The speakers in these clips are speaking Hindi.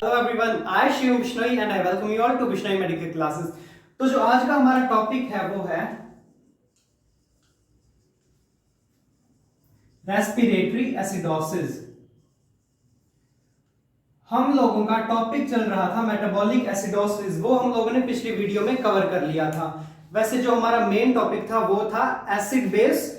Hello everyone, I Shiv Bishnoi and I welcome you all to Bishnoi medical classes. तो जो आज का हमारा टॉपिक है वो है रेस्पिरेटरी एसिडोसिस। हम लोगों का टॉपिक चल रहा था मेटाबॉलिक एसिडोसिस, वो हम लोगों ने पिछली वीडियो में कवर कर लिया था। वैसे जो हमारा मेन टॉपिक था वो था एसिड बेस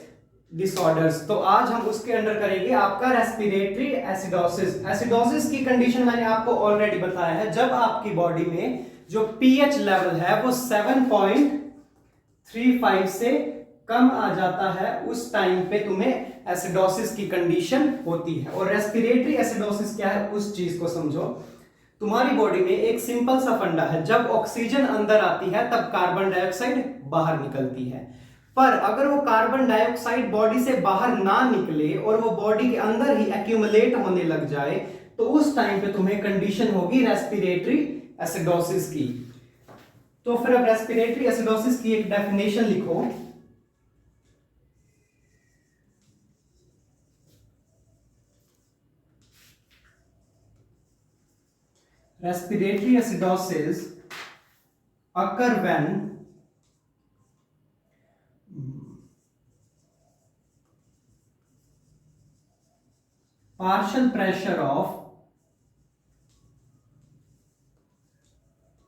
डिसऑर्डर्स, तो आज हम उसके अंडर करेंगे आपका रेस्पिरेटरी एसिडोसिस। एसिडोसिस की कंडीशन मैंने आपको ऑलरेडी बताया है, जब आपकी बॉडी में जो पीएच लेवल है वो 7.35 से कम आ जाता है, उस टाइम पे तुम्हें एसिडोसिस की कंडीशन होती है। और रेस्पिरेटरी एसिडोसिस क्या है उस चीज को समझो। तुम्हारी बॉडी में एक सिंपल सा फंडा है, जब ऑक्सीजन अंदर आती है तब कार्बन डाइऑक्साइड बाहर निकलती है। पर अगर वो कार्बन डाइऑक्साइड बॉडी से बाहर ना निकले और वो बॉडी के अंदर ही एक्यूमुलेट होने लग जाए, तो उस टाइम पे तुम्हें कंडीशन होगी रेस्पिरेटरी एसिडोसिस की। तो फिर अब रेस्पिरेटरी एसिडोसिस की एक डेफिनेशन लिखो। Respiratory acidosis occur when partial pressure of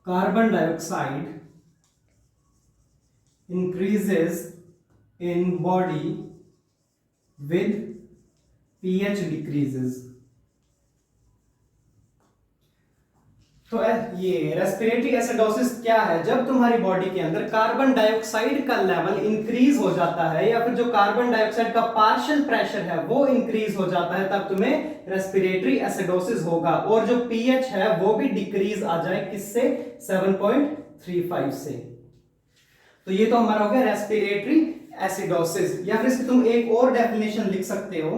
carbon dioxide increases in body with pH decreases। तो ये रेस्पिरेटरी एसिडोसिस क्या है? जब तुम्हारी बॉडी के अंदर कार्बन डाइऑक्साइड का लेवल इंक्रीज हो जाता है, या फिर जो कार्बन डाइऑक्साइड का पार्शियल प्रेशर है वो इंक्रीज हो जाता है, तब तुम्हें रेस्पिरेटरी एसिडोसिस होगा। और जो पीएच है वो भी डिक्रीज आ जाए, किससे? 7.35 से। तो ये तो हमारा हो गया रेस्पिरेटरी एसिडोसिस। या फिर इसकी तुम एक और डेफिनेशन लिख सकते हो,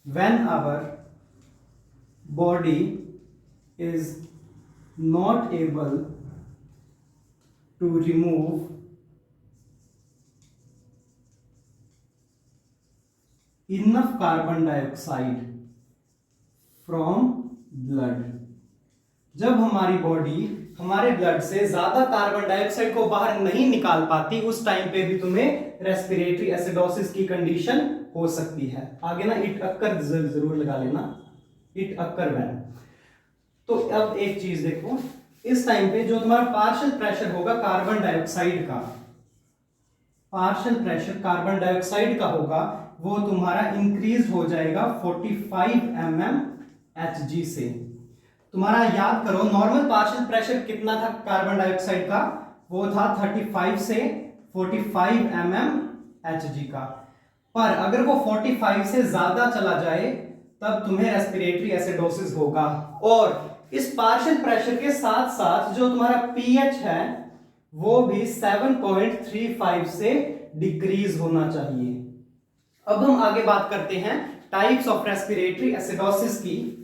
when our body is not able to remove enough carbon dioxide from blood। जब हमारी बॉडी हमारे ब्लड से ज्यादा कार्बन डाइऑक्साइड को बाहर नहीं निकाल पाती, उस टाइम पे भी तुम्हें रेस्पिरेटरी एसिडोसिस की कंडीशन हो सकती है। आगे ना इट अक्कर जरूर लगा लेना, इट अक्कर व्हेन। तो अब एक चीज देखो, इस टाइम पे जो तुम्हारा पार्शियल प्रेशर होगा कार्बन डाइऑक्साइड का, पार्शियल प्रेशर कार्बन डाइऑक्साइड का होगा, वो तुम्हारा इंक्रीज हो जाएगा 45 mm Hg से। तुम्हारा याद करो, नॉर्मल पार्शियल प्रेशर कितना था कार्बन डाइऑक्साइड का? वो था 35 से 45 mm Hg का। पर अगर वो 45 से ज्यादा चला जाए तब तुम्हें रेस्पिरेटरी एसिडोसिस होगा। और इस पार्शियल प्रेशर के साथ साथ जो तुम्हारा पीएच है वो भी 7.35 से डिक्रीज होना चाहिए। अब हम आगे बात करते हैं टाइप्स ऑफ रेस्पिरेटरी एसिडोसिस की।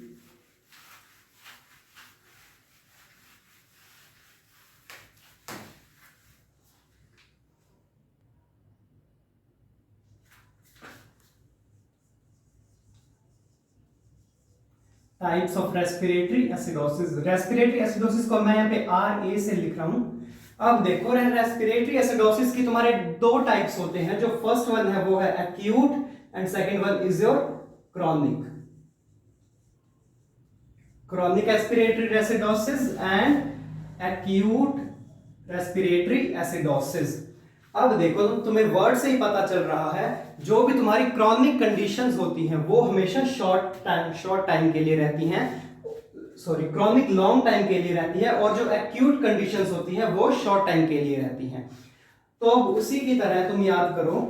Types of respiratory acidosis. Respiratory acidosis को मैं यहाँ पे RA से लिख रहा हूं। अब देखो, रेस्पिरेटरी एसिडोसिस की तुम्हारे दो टाइप्स होते हैं। जो फर्स्ट वन है वो है acute and second one is your chronic. Chronic respiratory acidosis and acute respiratory acidosis. अब देखो, तुम्हें वर्ड से ही पता चल रहा है, जो भी तुम्हारी क्रॉनिक कंडीशंस होती हैं वो हमेशा शॉर्ट टाइम के लिए रहती हैं, सॉरी क्रॉनिक लॉन्ग टाइम के लिए रहती है, और जो एक्यूट कंडीशंस होती हैं वो शॉर्ट टाइम के लिए रहती हैं। तो अब उसी की तरह तुम याद करो,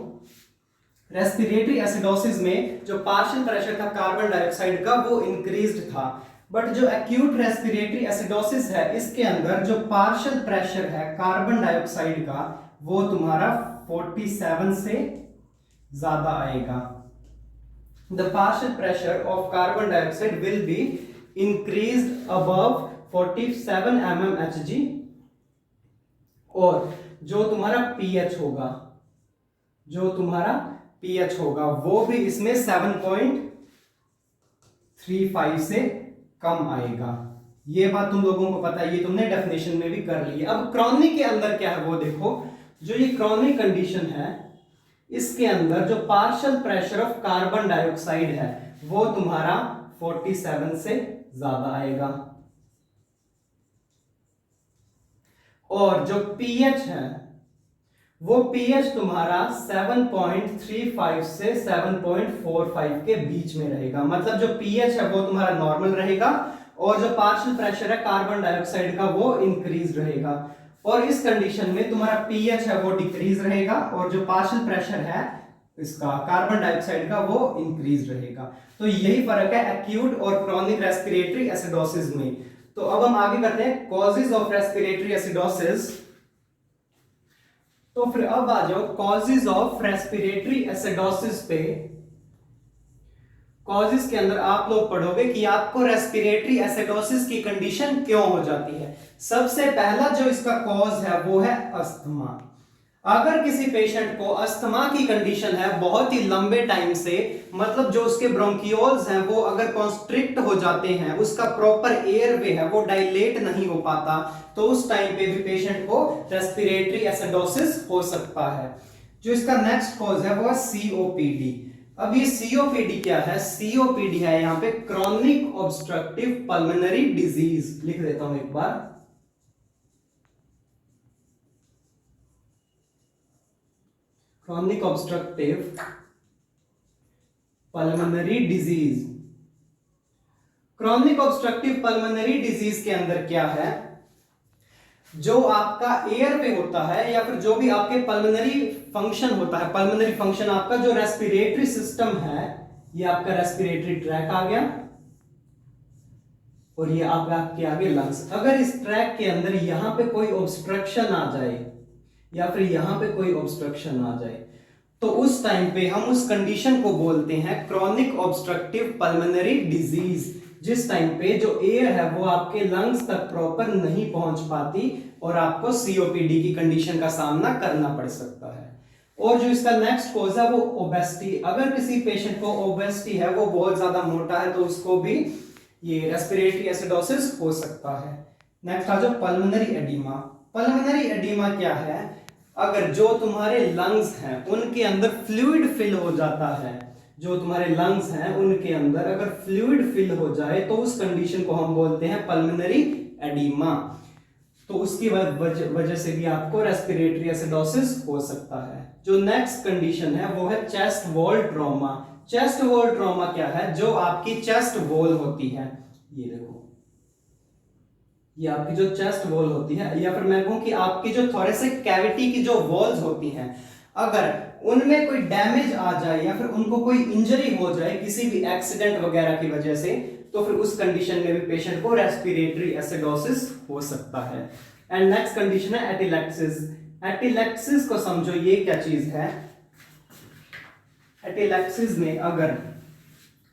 रेस्पिरेटरी एसिडोसिस में जो पार्शियल प्रेशर था कार्बन डाइऑक्साइड का वो इंक्रीज्ड था, बट जो एक्यूट रेस्पिरेटरी एसिडोसिस है इसके अंदर जो पार्शियल प्रेशर है कार्बन डाइऑक्साइड का वो तुम्हारा 47 से ज्यादा आएगा। The partial pressure of carbon dioxide will be increased above 47 mm Hg। और जो तुम्हारा पीएच होगा, जो तुम्हारा पीएच होगा वो भी इसमें 7.35 से कम आएगा। ये बात तुम लोगों को पता है, ये तुमने डेफिनेशन में भी कर ली है। अब क्रॉनिक के अंदर क्या है वो देखो, जो ये क्रॉनिक कंडीशन है इसके अंदर जो partial pressure of carbon dioxide है वो तुम्हारा 47 से ज्यादा आएगा, और जो पीएच है वो पीएच तुम्हारा 7.35 से 7.45 के बीच में रहेगा। मतलब जो पीएच है वो तुम्हारा नॉर्मल रहेगा और जो पार्शियल प्रेशर है कार्बन डाइऑक्साइड का वो इंक्रीज रहेगा। और इस कंडीशन में तुम्हारा पीएच है वो डिक्रीज रहेगा और जो पार्शियल प्रेशर है इसका कार्बन डाइऑक्साइड का वो इंक्रीज रहेगा। तो यही फर्क है एक्यूट और क्रॉनिक रेस्पिरेटरी एसिडोसिस में। तो अब हम आगे करते हैं कॉजेज ऑफ रेस्पिरेटरी एसिडोसिस। तो फिर अब आ जाओ कॉजेज ऑफ रेस्पिरेटरी एसिडोसिस पे। कॉजेज के अंदर आप लोग पढ़ोगे कि आपको रेस्पिरेटरी एसिडोसिस की कंडीशन क्यों हो जाती है। सबसे पहला जो इसका कॉज है वो है अस्थमा। अगर किसी पेशेंट को अस्थमा की कंडीशन है बहुत ही लंबे टाइम से, मतलब जो उसके ब्रोंकियोल्स हैं वो अगर कॉन्स्ट्रिक्ट हो जाते हैं, उसका प्रॉपर एयरवे है वो डायलेट नहीं हो पाता, तो उस टाइम पे भी पेशेंट को रेस्पिरेटरी एसिडोसिस हो सकता है। जो इसका नेक्स्ट कॉज है वो है सीओपीडी। अब ये सीओपीडी क्या है? सीओपीडी है यहां पे क्रॉनिक ऑब्स्ट्रक्टिव पल्मोनरी डिजीज। लिख देता हूं एक बार, chronic obstructive pulmonary disease. Chronic obstructive pulmonary disease के अंदर क्या है, जो आपका एयरवे होता है या फिर जो भी आपके पल्मोनरी फंक्शन होता है, पल्मोनरी फंक्शन आपका जो रेस्पिरेटरी सिस्टम है, ये आपका रेस्पिरेटरी ट्रैक आ गया और ये आपके आगे लंग्स। अगर इस ट्रैक के अंदर यहां पे कोई ऑब्स्ट्रक्शन आ जाए या फिर यहां पे कोई ऑब्स्ट्रक्शन आ जाए, तो उस टाइम पे हम उस कंडीशन को बोलते हैं क्रॉनिक ऑब्स्ट्रक्टिव पल्मोनरी डिजीज। जिस टाइम पे जो एयर है वो आपके लंग्स तक प्रॉपर नहीं पहुंच पाती और आपको सीओपीडी की कंडीशन का सामना करना पड़ सकता है। और जो इसका नेक्स्ट कॉज है वो ओबेसिटी। अगर किसी पेशेंट को ओबेसिटी है, वो बहुत ज्यादा मोटा है, तो उसको भी ये रेस्पिरेटरी एसिडोसिस हो सकता है। नेक्स्ट आ जाओ पल्मोनरी एडिमा। पल्मोनरी एडिमा क्या है? अगर जो तुम्हारे लंग्स हैं उनके अंदर फ्लूइड फिल हो जाता है, जो तुम्हारे लंग्स हैं उनके अंदर अगर फ्लूइड फिल हो जाए तो उस कंडीशन को हम बोलते हैं पल्मोनरी एडिमा। तो उसकी वजह से भी आपको रेस्पिरेटरी एसिडोसिस हो सकता है। जो नेक्स्ट कंडीशन है वो है chest wall trauma. Chest wall trauma क्या है? जो आपकी चेस्ट वॉल होती है, ये देखो, ये आपकी जो चेस्ट वॉल होती है, या फिर मैं कहूं कि आपकी जो थोरेसिक कैविटी की जो वॉल्स होती हैं, अगर उनमें कोई डैमेज आ जाए या फिर उनको कोई इंजरी हो जाए किसी भी एक्सीडेंट वगैरह की वजह से, तो फिर उस कंडीशन में भी पेशेंट को रेस्पिरेटरी एसिडोसिस हो सकता है। एंड नेक्स्ट कंडीशन है एटिलेक्सिस। एटिलेक्सिस को समझो, ये क्या चीज है? एटिलेक्सिस में अगर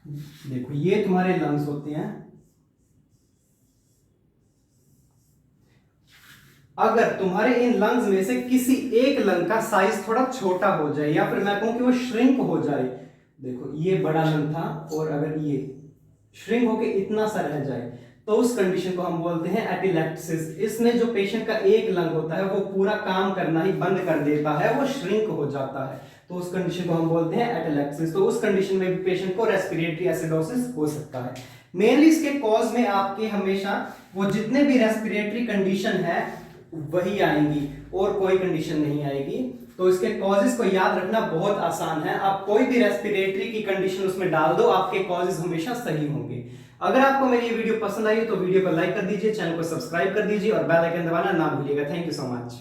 देखो, ये तुम्हारे लंग्स होते हैं, अगर तुम्हारे इन लंग्स में से किसी एक लंग का साइज थोड़ा छोटा हो जाए या फिर मैं कहूं कि वो श्रिंक हो जाए, देखो ये बड़ा लंग था और अगर ये श्रिंक होके इतना सा रह जाए, तो उस कंडीशन को हम बोलते हैं एटिलेक्सिस। इसमें जो पेशेंट का एक लंग होता है वो पूरा काम करना ही बंद कर देता है, वो श्रिंक हो जाता है, तो उस कंडीशन को हम बोलते हैं एटिलेक्सिस। तो उस कंडीशन में भी पेशेंट को रेस्पिरेटरी एसिडोसिस हो सकता है। मेनली इसके कॉज में आपके हमेशा वो जितने भी रेस्पिरेटरी कंडीशन है वही आएंगी और कोई कंडीशन नहीं आएगी। तो इसके कॉजेस को याद रखना बहुत आसान है। आप कोई भी रेस्पिरेटरी की कंडीशन उसमें डाल दो, आपके कॉजेस हमेशा सही होंगे। अगर आपको मेरी ये वीडियो पसंद आई तो वीडियो को लाइक कर दीजिए, चैनल को सब्सक्राइब कर दीजिए और बेल आइकन दबाना ना भूलिएगा। Thank you so much.